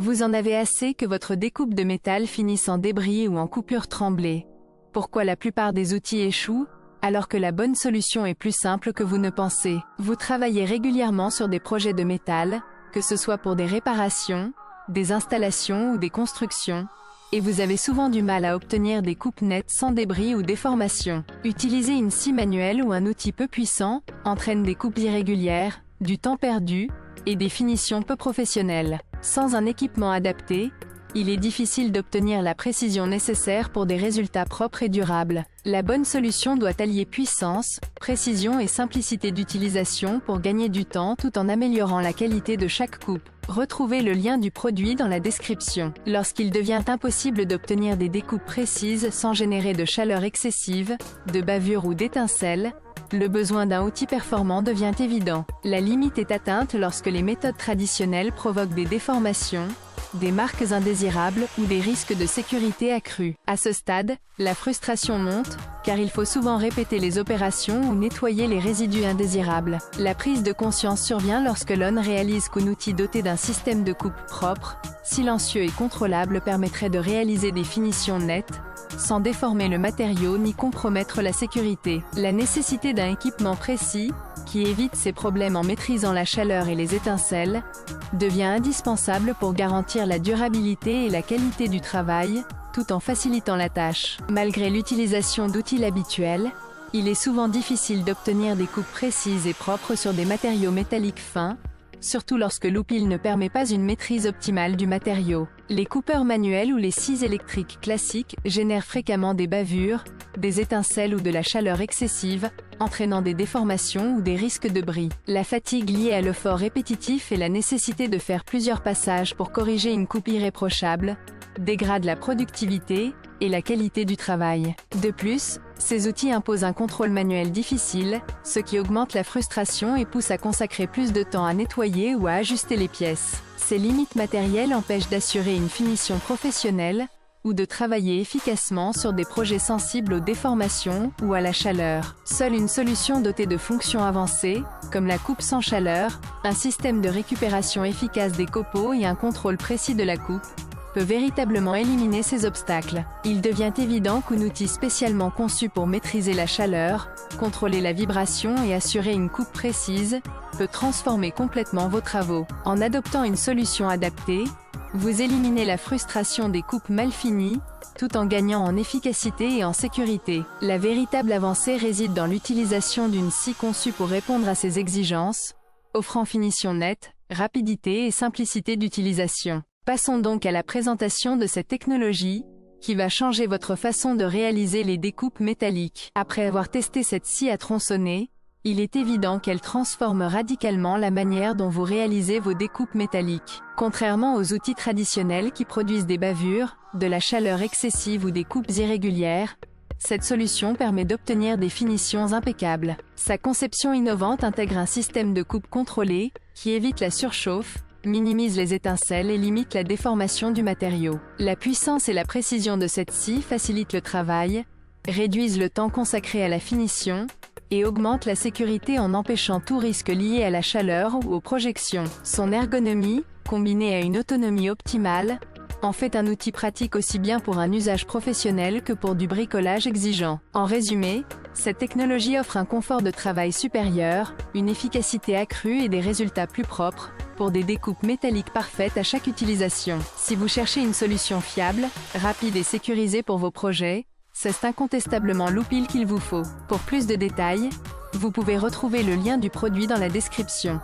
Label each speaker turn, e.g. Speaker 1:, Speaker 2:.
Speaker 1: Vous en avez assez que votre découpe de métal finisse en débris ou en coupure tremblée. Pourquoi la plupart des outils échouent, alors que la bonne solution est plus simple que vous ne pensez? Vous travaillez régulièrement sur des projets de métal, que ce soit pour des réparations, des installations ou des constructions, et vous avez souvent du mal à obtenir des coupes nettes sans débris ou déformations. Utiliser une scie manuelle ou un outil peu puissant entraîne des coupes irrégulières, du temps perdu, et des finitions peu professionnelles. Sans un équipement adapté, il est difficile d'obtenir la précision nécessaire pour des résultats propres et durables. La bonne solution doit allier puissance, précision et simplicité d'utilisation pour gagner du temps tout en améliorant la qualité de chaque coupe. Retrouvez le lien du produit dans la description. Lorsqu'il devient impossible d'obtenir des découpes précises sans générer de chaleur excessive, de bavure ou d'étincelles, le besoin d'un outil performant devient évident. La limite est atteinte lorsque les méthodes traditionnelles provoquent des déformations, des marques indésirables ou des risques de sécurité accrus. À ce stade, la frustration monte, car il faut souvent répéter les opérations ou nettoyer les résidus indésirables. La prise de conscience survient lorsque l'on réalise qu'un outil doté d'un système de coupe propre, silencieux et contrôlable permettrait de réaliser des finitions nettes, sans déformer le matériau ni compromettre la sécurité. La nécessité d'un équipement précis, qui évite ces problèmes en maîtrisant la chaleur et les étincelles, devient indispensable pour garantir la durabilité et la qualité du travail, tout en facilitant la tâche. Malgré l'utilisation d'outils habituels, il est souvent difficile d'obtenir des coupes précises et propres sur des matériaux métalliques fins, surtout lorsque l'oupile ne permet pas une maîtrise optimale du matériau. Les coupeurs manuels ou les scies électriques classiques génèrent fréquemment des bavures, des étincelles ou de la chaleur excessive, entraînant des déformations ou des risques de bris. La fatigue liée à l'effort répétitif et la nécessité de faire plusieurs passages pour corriger une coupe irréprochable dégrade la productivité et la qualité du travail. De plus, ces outils imposent un contrôle manuel difficile, ce qui augmente la frustration et pousse à consacrer plus de temps à nettoyer ou à ajuster les pièces. Ces limites matérielles empêchent d'assurer une finition professionnelle, ou de travailler efficacement sur des projets sensibles aux déformations ou à la chaleur. Seule une solution dotée de fonctions avancées, comme la coupe sans chaleur, un système de récupération efficace des copeaux et un contrôle précis de la coupe, peut véritablement éliminer ces obstacles. Il devient évident qu'un outil spécialement conçu pour maîtriser la chaleur, contrôler la vibration et assurer une coupe précise, peut transformer complètement vos travaux. En adoptant une solution adaptée, vous éliminez la frustration des coupes mal finies, tout en gagnant en efficacité et en sécurité. La véritable avancée réside dans l'utilisation d'une scie conçue pour répondre à ces exigences, offrant finition nette, rapidité et simplicité d'utilisation. Passons donc à la présentation de cette technologie, qui va changer votre façon de réaliser les découpes métalliques. Après avoir testé cette scie à tronçonner, il est évident qu'elle transforme radicalement la manière dont vous réalisez vos découpes métalliques. Contrairement aux outils traditionnels qui produisent des bavures, de la chaleur excessive ou des coupes irrégulières, cette solution permet d'obtenir des finitions impeccables. Sa conception innovante intègre un système de coupe contrôlé, qui évite la surchauffe, minimise les étincelles et limite la déformation du matériau. La puissance et la précision de cette scie facilitent le travail, réduisent le temps consacré à la finition, et augmentent la sécurité en empêchant tout risque lié à la chaleur ou aux projections. Son ergonomie, combinée à une autonomie optimale, en fait un outil pratique aussi bien pour un usage professionnel que pour du bricolage exigeant. En résumé, cette technologie offre un confort de travail supérieur, une efficacité accrue et des résultats plus propres, pour des découpes métalliques parfaites à chaque utilisation. Si vous cherchez une solution fiable, rapide et sécurisée pour vos projets, c'est incontestablement l'oupile qu'il vous faut. Pour plus de détails, vous pouvez retrouver le lien du produit dans la description.